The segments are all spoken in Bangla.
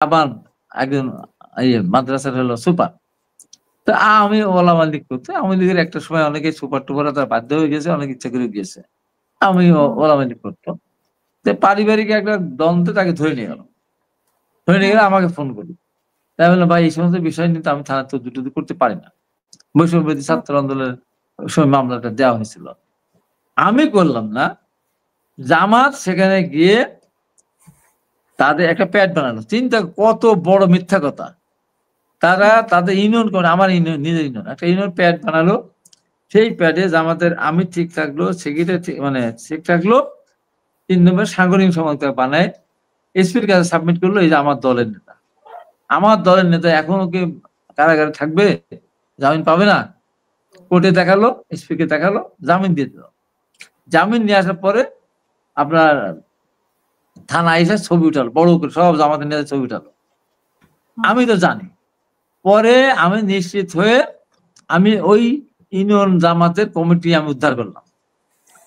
আমার একজন মাদ্রাসার হলো সুপার। তো আমি ওলামা লীগ করতে, আওয়ামী লীগের একটা সময় অনেকে সুপার টুপাররা তারা বাধ্য হয়ে গেছে, অনেক ইচ্ছা করে গিয়েছে। আমি ওলামা লীগ করতাম। তো পারিবারিক একটা দ্বন্দ্বে তাকে ধরে নিয়ে গেল। ধরে নিয়ে গেলে আমাকে ফোন করল। তাই বললাম, ভাই এই সমস্ত বিষয় নিয়ে তো আমি থানা তদবির করতে পারি না। বৈষম্যবিরোধী ছাত্র আন্দোলনের সময় মামলাটা দেওয়া হয়েছিল। আমি করলাম না। জামাত সেখানে গিয়ে তাদের একটা প্যাড বানালো। চিন্তা কত বড় মিথ্যা কথা। তারা তাদের ইউনিয়ন করে, আমার ইউনিয়ন, নিজের ইউনিয়ন, একটা ইউনিয়ন প্যাড বানালো। সেই প্যাডে জামাতের আমি ঠিক থাকলো, সেক্রেটারি মানে ঠিক থাকলো, ৩ নম্বর সাংগঠনিক সমন্বয় বানায় এসপির কাছে সাবমিট করলো। এই যে আমার দলের নেতা, আমার দলের নেতা এখনো কি কারাগারে থাকবে, জামিন পাবে না? কোর্টে দেখালো, এসপি কে দেখালো, জামিন দিয়ে দিল। জামিন নিয়ে আসার পরে আপনার থানা এসে ছবি উঠালো, বড় করে সব জামাতের নেতা ছবি উঠালো। আমি তো জানি। পরে আমি নিশ্চিত হয়ে আমি ওই ইউনিয়ন জামাতের কমিটি আমি উদ্ধার করলাম।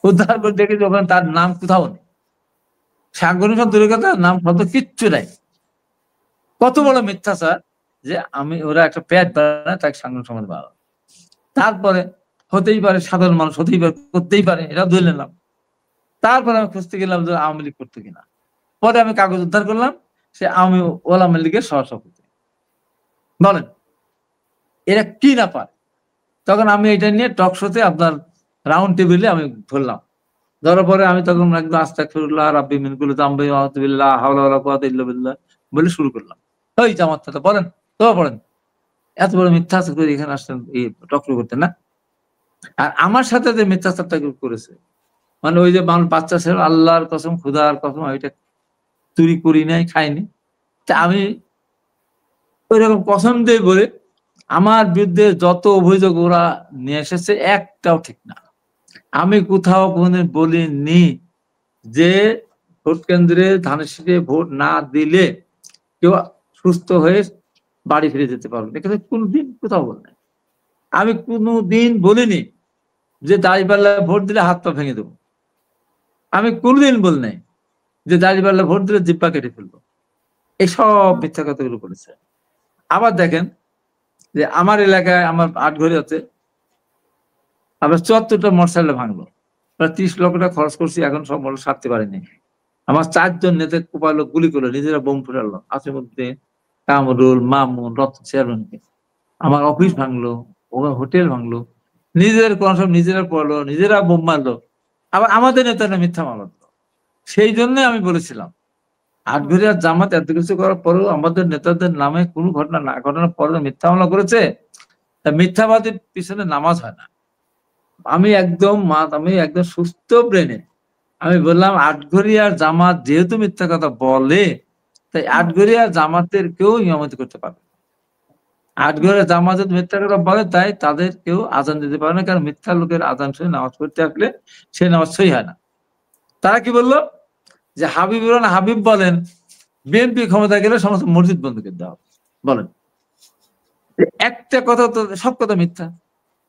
উদ্ধার করে দেখি যখন তার নাম কোথাও নেই, সাংগঠনিক দূরের কথা, নাম শব্দ কিচ্ছু নাই। কত বড় মিথ্যা স্যার, যে আমি ওরা একটা প্যাড বানায় তাকে সাংগঠনিক সমাজ বানালো। তারপরে হতেই পারে, সাধারণ মানুষ হতেই পারে, করতেই পারে, এটা ধরে নিলাম। তারপরে আমি খুঁজতে গেলাম যে আওয়ামী লীগ করতো কিনা। পরে আমি কাগজ উদ্ধার করলাম, সে আমি ওলামা লীগের সহসভাপতি। বলেন এরা কি না পারে। তখন আমি এটা নিয়ে টক শোতে আপনার রাউন্ড টেবিলে আমি ধরলাম। ধরার পরে আমি তখন একদম আস্তাগফিরুল্লাহ রাব্বি মিন কুল্লি যামবি ওয়া আউযু বিল্লাহ হাওলা ওয়ালা কুওয়াতা ইল্লা বিল্লাহ বলে শুরু করলাম। ওই জামাত কথা বলেন, তো বলেন এত বড় মিথ্যাচার করে এখানে আসছেন এই টক শো করতে না? আর আমার সাথে যে মিথ্যাচারটা করেছে, মানে ওই যে বাচ্চা ছেলে, আল্লাহর কসম, খুদার কসম, ওইটা চুরি করি নাই, খাইনি। তা আমি ওইরকম কসম দিয়ে বলে আমার বিরুদ্ধে যত অভিযোগ ওরা নিয়ে এসেছে একটাও ঠিক না। আমি কোথাও কোনদিন বলিনি যে ভোট কেন্দ্রে ধানের শীষে ভোট না দিলে কেউ সুস্থ হয়ে বাড়ি ফিরে যেতে পারবে, এখানে কোনদিন কোথাও বল নাই। আমি কোনদিন বলিনি যে দাঁড়িপাল্লায় ভোট দিলে হাত পা ভেঙে দেবো। আমি কোনদিন বল নাই যে দাঁড়িপাল্লায় ভোট দিলে জিব্বা কেটে ফেলবো। এইসব মিথ্যা কথাগুলো বলেছে। আবার দেখেন যে আমার এলাকায়, আমার আটঘরিয়াতে আবার ৭৪টা মোটরসাইকেল ভাঙলো। প্রায় ৩০ লক্ষ টাকা খরচ করছি, এখন সব মোটর সারতে পারিনি। আমার ৪ জন নেতা কোপালো, গুলি করলো, নিজেরা বোম ফুটালো। আসিমুদ্দিন, কামরুল, মামুন, রতন, চেয়ারম্যানকে। আমার অফিস ভাঙলো, ওখানে হোটেল ভাঙলো, নিজেদের কোন সব নিজেরা পড়লো, নিজেরা বোম মারলো। আবার আমাদের নেতারা মিথ্যা মামলা দিল। সেই জন্য আমি বলেছিলাম, আটঘরিয়ার জামাত এত কিছু করার পরেও আমাদের নেতাদের নামে কোনো ঘটনা না ঘটনার পরে মিথ্যা মামলা করেছে। তা মিথ্যাবাদীর পিছনে নামাজ হয় না। আমি একদম সুস্থ ব্রেনে আমি বললাম, আটঘরিয়ার জামাত যেহেতু মিথ্যা কথা বলে, তাই আটঘরিয়ার জামাতের কেউ ইমামতি করতে পারবে না। আটঘরিয়ার জামাত যদি মিথ্যা কথা বলে, তাই তাদের কেউ আজান দিতে পারে না, কারণ মিথ্যা লোকের আজান শুনে নামাজ পড়তে আসলে সে নামাজ সই হয় না। তারা কি বললো, যে হাবিব বলেন বিএনপি ক্ষমতা গেলে সমস্ত মসজিদ বন্ধ করে দেওয়া হবে। বলেন, একটা কথা তো, সব কথা মিথ্যা।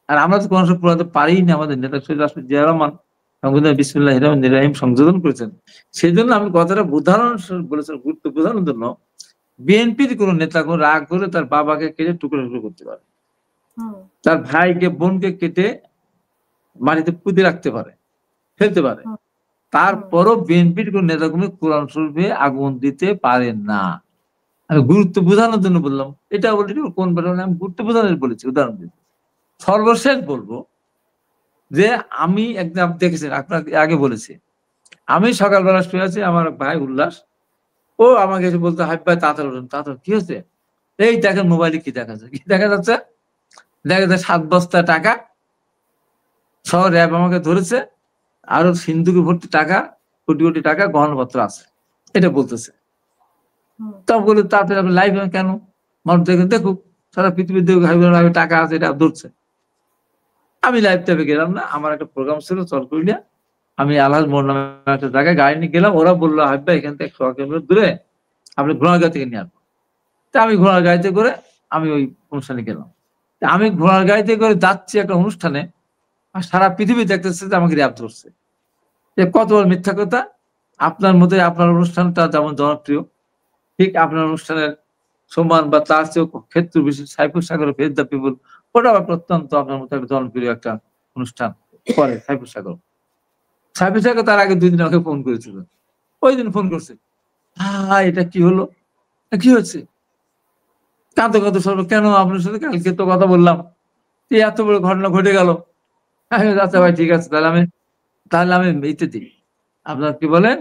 আর আমরা তো কোনো পুরাতে পারি না। আমাদের নেতা শহীদ রাষ্ট্রপতি জিয়া রহমান সংবিধান বিসমিল্লাহির রহমানির রহিম সংযোজন করেছেন। সেই জন্য আমি কথাটা উদাহরণ বলেছেন, গুরুত্ব বোঝানোর জন্য। বিএনপির কোন নেতা কোন রাগ করে তার বাবাকে কেটে টুকরো টুকরো করতে পারে, তার ভাইকে বোনকে কেটে মাটিতে পুঁতে রাখতে পারে, ফেলতে পারে। তারপরও বিএনপির কোন নেতা কোনো কোরআন শরীফে আগুন দিতে পারে না। আমি গুরুত্ব বোঝানোর জন্য বললাম। এটা বলি কোন আমি গুরুত্ব বোঝানোর বলেছি, উদাহরণ দিচ্ছি। সর্বশেষ বলবো যে আমি একদম দেখেছেন, আপনাকে আগে বলেছি, আমি সকালবেলা শুয়ে আছি, আমার ভাই উল্লাস ও আমাকে এসে বলতে, হাই ভাই তাড়াতাড়ি উঠুন, তাড়াতাড়ি। কি হচ্ছে? এই দেখেন মোবাইলে কি দেখা যাচ্ছে। কি দেখা যাচ্ছে? দেখা যাচ্ছে 7 বস্তা টাকা সহ র্যাব আমাকে ধরেছে, আরো সিন্ধুকে ভর্তি টাকা, কোটি কোটি টাকা গহনপত্র আছে, এটা বলতেছে। তা বলে তাড়াতাড়ি আপনি লাইভ কেন? মানুষ দেখে দেখুক, সারা পৃথিবীর দেখুক হাই টাকা আছে, এটা ধরছে। আমি লাইভ ট্যাবে গেলাম না, আমার একটা প্রোগ্রাম ছিল চরকুলিয়া। আমি আলহাজ মোড় নামে একটা জায়গায় গাড়ি নিয়ে গেলাম। ওরা বললো, হাবিব ভাই এখান থেকে 100 কিলোমিটার দূরে আপনি ঘোড়ার গাড়ি থেকে নিয়ে আসবো। তা আমি ঘোড়ার গাড়িতে করে আমি ওই অনুষ্ঠানে গেলাম। আমি ঘোড়ার গাড়িতে করে যাচ্ছি একটা অনুষ্ঠানে, আর সারা পৃথিবী দেখতেছে যে আমাকে র্যাব ধরছে। যে কত বড় মিথ্যা কথা। আপনার মধ্যে আপনার অনুষ্ঠানটা যেমন জনপ্রিয়, ঠিক আপনার অনুষ্ঠানের সম্মান বা তার চেয়েও ক্ষেত্র বিশেষ সাইফুল সাগরের ফেস দ্য পিপল, ওটা আবার অত্যন্ত আপনার মতো একটা জনপ্রিয় একটা অনুষ্ঠান করে সাইফুল সাগর। সাইফুল সাগর তার আগে 2 দিন আমাকে ফোন করেছিল। ওই দিন ফোন করছে, এটা কি হলো? কি হয়েছে? কাঁদতে সর্ব কেন আপনার সাথে কালকে তো কথা বললাম, এত বড় ঘটনা ঘটে গেল। আচ্ছা ভাই ঠিক আছে, তাহলে আমি ইতে দিই, আপনার কি বলে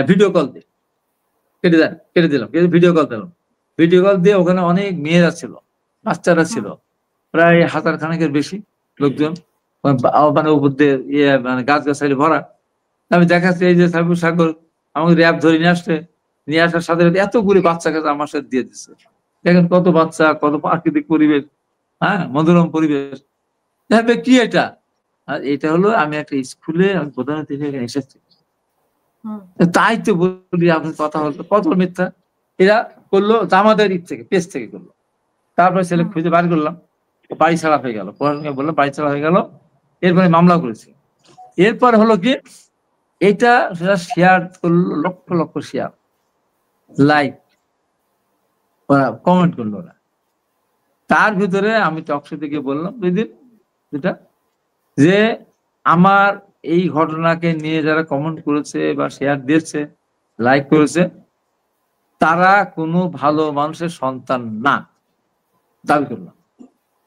ভিডিও কল দিই, কেটে দিলাম, ভিডিও কল দিলাম। ভিডিও কল দিয়ে ওখানে অনেক মেয়েরা ছিল, বাচ্চারা ছিল, প্রায় 1000 খানেকের বেশি লোকজন, মানে উপর দিয়ে মানে গাছগাছালি ভরা। আমি দেখাচ্ছি এই যে সাইফুল সাগর আমাকে র্যাব ধরে নিয়ে আসছে, নিয়ে আসার সাথে সাথে এতগুলি বাচ্চা কাছে আমার সাথে দিয়ে দিচ্ছে। দেখেন কত বাচ্চা, কত প্রাকৃতিক পরিবেশ, হ্যাঁ মনোরম পরিবেশ। দেখবে কি এটা? আর এটা হলো আমি একটা স্কুলে আমি প্রধান অতিথি হিসেবে এসেছি। তাই তো বলি আপনার কথা বলতো কত মিথ্যা। এরা করলো আমাদের থেকে পেজ থেকে করলো। তারপরে ছেলে খুঁজে বার করলাম, বাড়ি ছাড়া হয়ে গেল, পড়াশোনা বললাম বাড়ি ছাড়া হয়ে গেল। এরপরে মামলা করেছি। এরপর হলো কি, এটা সেটা শেয়ার করলো, লক্ষ লক্ষ শেয়ার, লাইক, ওরা কমেন্ট করলো ওরা। তার ভিতরে আমি টকশো থেকে বললাম 2 দিন যেটা, যে আমার এই ঘটনাকে নিয়ে যারা কমেন্ট করেছে বা শেয়ার দিয়েছে, লাইক করেছে, তারা কোনো ভালো মানুষের সন্তান না, দাবি করলাম।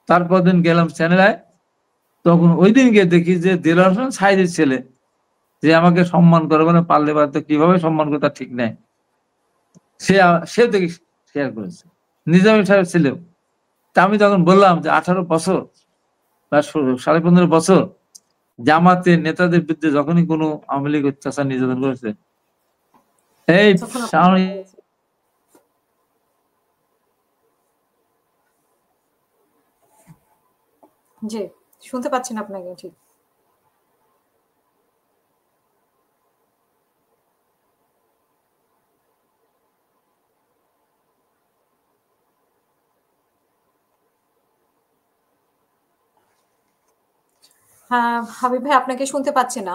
তারপর দিন গেলাম চ্যানেলে, তখন ওই দিন গিয়ে দেখি যে দেলোয়ার হোসেন সাইদের ছেলে, যে আমাকে সম্মান করে, মানে পারলে পারতো কিভাবে সম্মান করে তার ঠিক নাই, সে দেখি শেয়ার করেছে, নিজামী সাহেব ছেলেও। তা আমি তখন বললাম যে 18 বছর বা 15.5 বছর জামাতের নেতাদের বিরুদ্ধে যখনই কোনো আওয়ামী লীগ অত্যাচার নির্যাতন করেছে, এই জি শুনতে পাচ্ছেন আপনাকে। ঠিক হ্যাঁ হাবিব ভাই আপনাকে শুনতে পাচ্ছে না।